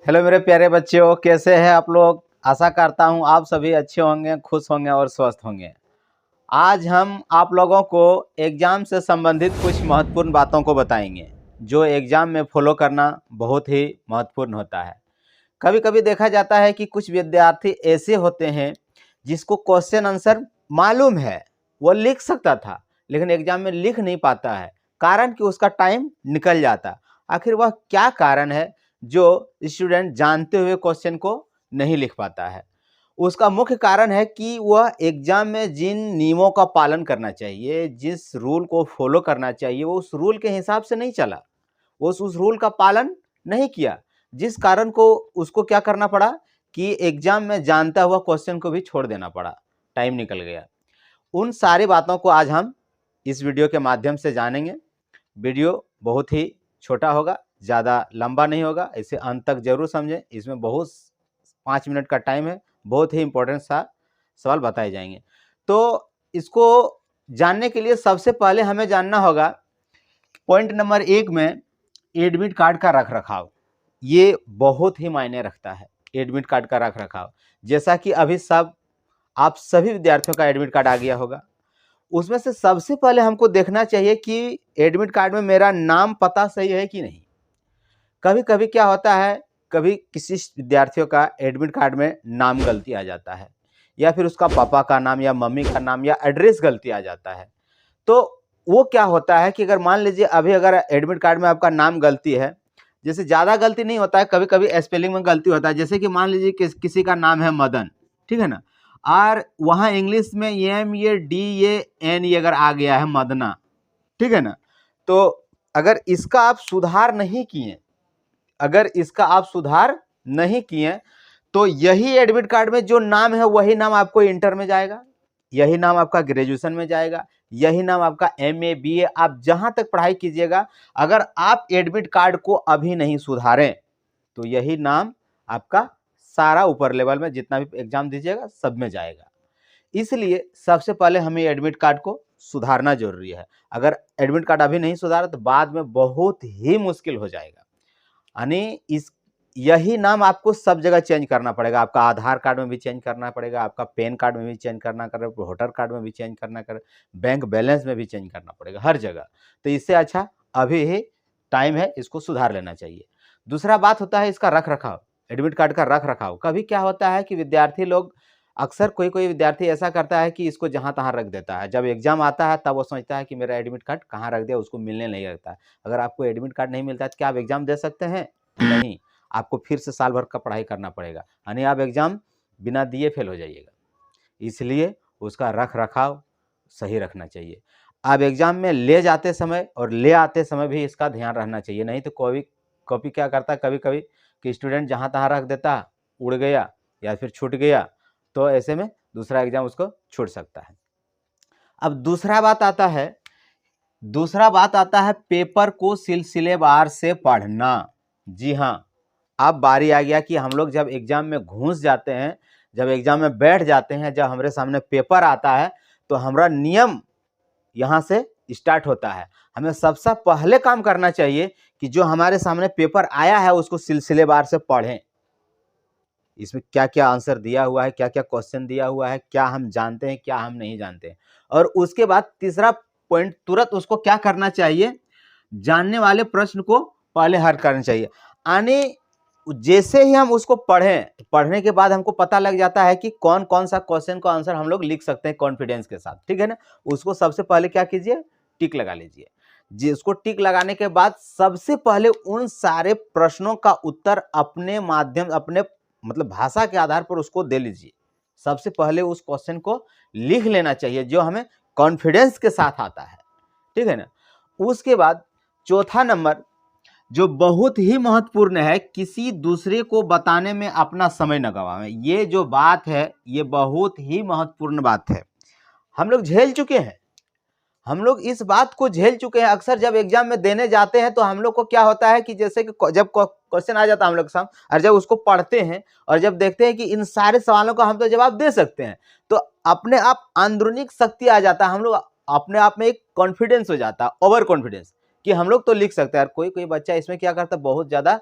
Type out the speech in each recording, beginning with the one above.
Hello मेरे प्यारे बच्चों, कैसे हैं आप लोग। आशा करता हूं आप सभी अच्छे होंगे, खुश होंगे और स्वस्थ होंगे। आज हम आप लोगों को एग्ज़ाम से संबंधित कुछ महत्वपूर्ण बातों को बताएंगे जो एग्ज़ाम में फॉलो करना बहुत ही महत्वपूर्ण होता है। कभी कभी देखा जाता है कि कुछ विद्यार्थी ऐसे होते हैं जिसको क्वेश्चन आंसर मालूम है, वो लिख सकता था लेकिन एग्ज़ाम में लिख नहीं पाता है, कारण कि उसका टाइम निकल जाता। आखिर वह क्या कारण है जो स्टूडेंट जानते हुए क्वेश्चन को नहीं लिख पाता है? उसका मुख्य कारण है कि वह एग्जाम में जिन नियमों का पालन करना चाहिए, जिस रूल को फॉलो करना चाहिए, वो उस रूल के हिसाब से नहीं चला, वो उस रूल का पालन नहीं किया, जिस कारण को उसको क्या करना पड़ा कि एग्जाम में जानता हुआ क्वेश्चन को भी छोड़ देना पड़ा, टाइम निकल गया। उन सारी बातों को आज हम इस वीडियो के माध्यम से जानेंगे। वीडियो बहुत ही छोटा होगा, ज़्यादा लंबा नहीं होगा, इसे अंत तक जरूर समझें। इसमें बहुत 5 मिनट का टाइम है, बहुत ही इंपॉर्टेंट सा सवाल बताए जाएंगे। तो इसको जानने के लिए सबसे पहले हमें जानना होगा पॉइंट नंबर 1 में एडमिट कार्ड का रख रखाव। ये बहुत ही मायने रखता है, एडमिट कार्ड का रख रखाव। जैसा कि अभी आप सभी विद्यार्थियों का एडमिट कार्ड आ गया होगा, उसमें से सबसे पहले हमको देखना चाहिए कि एडमिट कार्ड में मेरा नाम पता सही है कि नहीं। कभी कभी क्या होता है, कभी किसी विद्यार्थियों का एडमिट कार्ड में नाम गलती आ जाता है, या फिर उसका पापा का नाम या मम्मी का नाम या एड्रेस गलती आ जाता है। तो वो क्या होता है कि अगर मान लीजिए अभी अगर एडमिट कार्ड में आपका नाम गलती है, जैसे ज़्यादा गलती नहीं होता है, कभी कभी स्पेलिंग में गलती होता है। जैसे कि मान लीजिए किसी का नाम है मदन, ठीक है ना, और वहाँ इंग्लिश में MADAN अगर आ गया है मदना, ठीक है ना, तो अगर इसका आप सुधार नहीं किए, तो यही एडमिट कार्ड में जो नाम है वही नाम आपको इंटर में जाएगा, यही नाम आपका ग्रेजुएशन में जाएगा, यही नाम आपका MA BA आप जहां तक पढ़ाई कीजिएगा, अगर आप एडमिट कार्ड को अभी नहीं सुधारें तो यही नाम आपका सारा ऊपर लेवल में जितना भी एग्जाम दीजिएगा सब में जाएगा। इसलिए सबसे पहले हमें एडमिट कार्ड को सुधारना जरूरी है। अगर एडमिट कार्ड अभी नहीं सुधारा तो बाद में बहुत ही मुश्किल हो जाएगा। यानी यही नाम आपको सब जगह चेंज करना पड़ेगा। आपका आधार कार्ड में भी चेंज करना पड़ेगा, आपका पैन कार्ड में भी चेंज करना पड़ेगा, वोटर कार्ड में भी चेंज करना पड़ेगा, बैंक बैलेंस में भी चेंज करना पड़ेगा, हर जगह। तो इससे अच्छा अभी ही टाइम है, इसको सुधार लेना चाहिए। दूसरा बात होता है इसका रख रखाव, एडमिट कार्ड का रख रखाव। कभी क्या होता है कि विद्यार्थी लोग, अक्सर कोई विद्यार्थी ऐसा करता है कि इसको जहां तहां रख देता है। जब एग्जाम आता है तब वो सोचता है कि मेरा एडमिट कार्ड कहाँ रख दिया, उसको मिलने नहीं लगता है। अगर आपको एडमिट कार्ड नहीं मिलता है तो क्या आप एग्जाम दे सकते हैं? नहीं, आपको फिर से साल भर का पढ़ाई करना पड़ेगा, यानी आप एग्जाम बिना दिए फेल हो जाइएगा। इसलिए उसका रख रखाव सही रखना चाहिए। आप एग्जाम में ले जाते समय और ले आते समय भी इसका ध्यान रखना चाहिए। नहीं तो कॉपी क्या करता है कभी कभी कि स्टूडेंट जहाँ तहाँ रख देता, उड़ गया या फिर छूट गया, तो ऐसे में दूसरा एग्जाम उसको छूट सकता है। अब दूसरा बात आता है पेपर को सिलसिलेवार से पढ़ना। जी हाँ, अब बारी आ गया कि हम लोग जब एग्जाम में घुस जाते हैं, जब एग्जाम में बैठ जाते हैं, जब हमारे सामने पेपर आता है, तो हमारा नियम यहाँ से स्टार्ट होता है। हमें सबसे पहले काम करना चाहिए कि जो हमारे सामने पेपर आया है उसको सिलसिलेवार से पढ़ें। इसमें क्या क्या आंसर दिया हुआ है, क्या क्या क्वेश्चन दिया हुआ है, क्या हम जानते हैं, क्या हम नहीं जानते हैं। और उसके बाद तीसरा पॉइंट, तुरंत उसको क्या करना चाहिए, जानने वाले प्रश्न को पहले हल करना चाहिए। यानी जैसे ही हम उसको पढ़ने के बाद हमको पता लग जाता है कि कौन कौन सा क्वेश्चन का आंसर हम लोग लिख सकते हैं कॉन्फिडेंस के साथ, ठीक है ना। उसको सबसे पहले क्या कीजिए, टिक लगा लीजिए। जिसको टिक लगाने के बाद सबसे पहले उन सारे प्रश्नों का उत्तर अपने मतलब भाषा के आधार पर उसको दे लीजिए। सबसे पहले उस क्वेश्चन को लिख लेना चाहिए जो हमें कॉन्फिडेंस के साथ आता है, ठीक है ना। उसके बाद चौथा नंबर जो बहुत ही महत्वपूर्ण है, किसी दूसरे को बताने में अपना समय न गवाएं। ये जो बात है ये बहुत ही महत्वपूर्ण बात है। हम लोग झेल चुके हैं, हम लोग इस बात को झेल चुके हैं। अक्सर जब एग्जाम में देने जाते हैं तो हम लोग को क्या होता है कि जैसे कि जब क्वेश्चन आ जाता है हम लोग के सामने, और जब उसको पढ़ते हैं और जब देखते हैं कि इन सारे सवालों का हम तो जवाब दे सकते हैं, तो अपने आप अंदरूनी शक्ति आ जाता है। हम लोग अपने आप में एक कॉन्फिडेंस हो जाता है, ओवर कॉन्फिडेंस, कि हम लोग तो लिख सकते हैं। कोई बच्चा इसमें क्या करता है, बहुत ज्यादा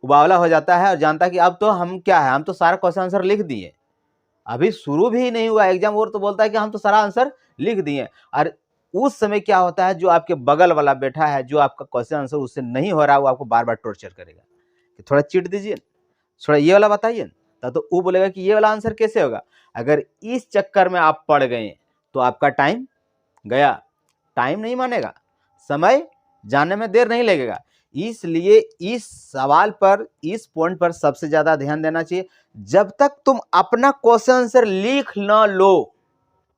उबावला हो जाता है और जानता है कि अब तो हम क्या है, हम तो सारा क्वेश्चन आंसर लिख दिए, अभी शुरू भी नहीं हुआ एग्जाम और तो बोलता है कि हम तो सारा आंसर लिख दिए। और उस समय क्या होता है, जो आपके बगल वाला बैठा है, जो आपका क्वेश्चन आंसर उससे नहीं हो रहा है, वो आपको बार बार टॉर्चर करेगा कि थोड़ा चीट दीजिए, थोड़ा ये वाला बताइए, तो वो बोलेगा कि ये वाला आंसर कैसे होगा। अगर इस चक्कर में आप पड़ गए तो आपका टाइम गया, टाइम नहीं मानेगा, समय जानने में देर नहीं लगेगा। इसलिए इस सवाल पर, इस पॉइंट पर सबसे ज्यादा ध्यान देना चाहिए। जब तक तुम अपना क्वेश्चन आंसर लिख ना लो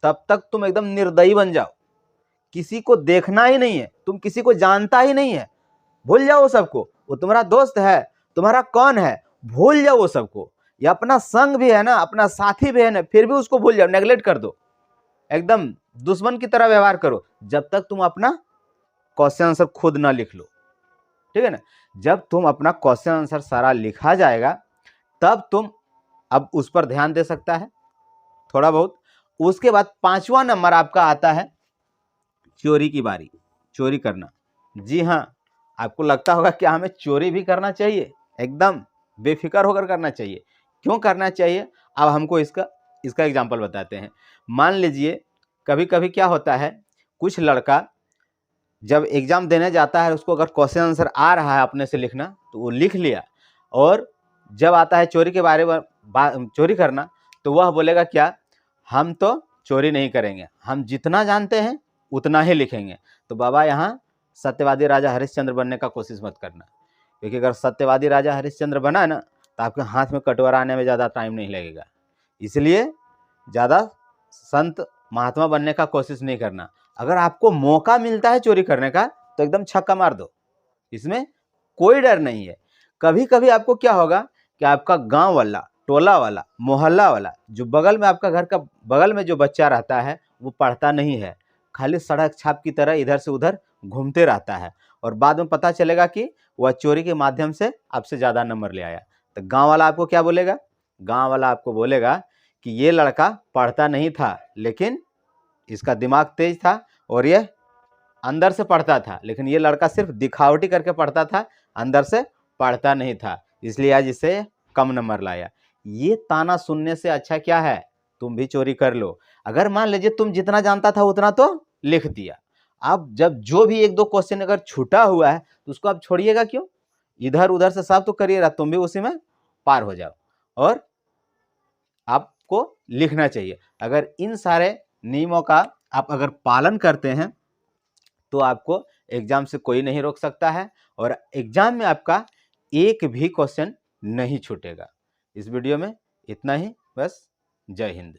तब तक तुम एकदम निर्दयी बन जाओ, किसी को देखना ही नहीं है, तुम किसी को जानता ही नहीं है, भूल जाओ सबको, वो तुम्हारा दोस्त है, तुम्हारा कौन है, भूल जाओ वो सबको। या अपना संग भी है ना, अपना साथी भी है ना, फिर भी उसको भूल जाओ, नेगलेक्ट कर दो, एकदम दुश्मन की तरह व्यवहार करो, जब तक तुम अपना क्वेश्चन आंसर खुद ना लिख लो, ठीक है ना। जब तुम अपना क्वेश्चन आंसर सारा लिखा जाएगा तब तुम अब उस पर ध्यान दे सकता है थोड़ा बहुत। उसके बाद 5वां नंबर आपका आता है चोरी की बारी, चोरी करना। जी हाँ, आपको लगता होगा कि हमें चोरी भी करना चाहिए, एकदम बेफिक्र होकर करना चाहिए। क्यों करना चाहिए, अब हमको इसका एग्जाम्पल बताते हैं। मान लीजिए कभी कभी क्या होता है, कुछ लड़का जब एग्जाम देने जाता है, उसको अगर क्वेश्चन आंसर आ रहा है अपने से लिखना तो वो लिख लिया, और जब आता है चोरी के बारे में चोरी करना, तो वह बोलेगा क्या, हम तो चोरी नहीं करेंगे, हम जितना जानते हैं उतना ही लिखेंगे। तो बाबा यहाँ सत्यवादी राजा हरिश्चंद्र बनने का कोशिश मत करना, क्योंकि अगर सत्यवादी राजा हरिश्चंद्र बना ना तो आपके हाथ में कटोरा आने में ज़्यादा टाइम नहीं लगेगा। इसलिए ज़्यादा संत महात्मा बनने का कोशिश नहीं करना। अगर आपको मौका मिलता है चोरी करने का तो एकदम छक्का मार दो, इसमें कोई डर नहीं है। कभी कभी आपको क्या होगा कि आपका गांव वाला, टोला वाला, मोहल्ला वाला, जो बगल में आपका घर का बगल में जो बच्चा रहता है वो पढ़ता नहीं है, खाली सड़क छाप की तरह इधर से उधर घूमते रहता है, और बाद में पता चलेगा कि वह चोरी के माध्यम से आपसे ज़्यादा नंबर ले आया। तो गाँव वाला आपको क्या बोलेगा, गाँव वाला आपको बोलेगा कि ये लड़का पढ़ता नहीं था, लेकिन इसका दिमाग तेज था और ये अंदर से पढ़ता था, लेकिन ये लड़का सिर्फ दिखावटी करके पढ़ता था, अंदर से पढ़ता नहीं था, इसलिए आज इसे कम नंबर लाया। ये ताना सुनने से अच्छा क्या है, तुम भी चोरी कर लो। अगर मान लीजिए तुम जितना जानता था उतना तो लिख दिया, अब जब जो भी एक दो क्वेश्चन अगर छूटा हुआ है तो उसको आप छोड़िएगा क्यों, इधर उधर से सब तो करिएगा, तुम भी उसी में पार हो जाओ। और आपको लिखना चाहिए। अगर इन सारे नियमों का आप अगर पालन करते हैं तो आपको एग्जाम से कोई नहीं रोक सकता है, और एग्जाम में आपका एक भी क्वेश्चन नहीं छूटेगा। इस वीडियो में इतना ही, बस। जय हिंद।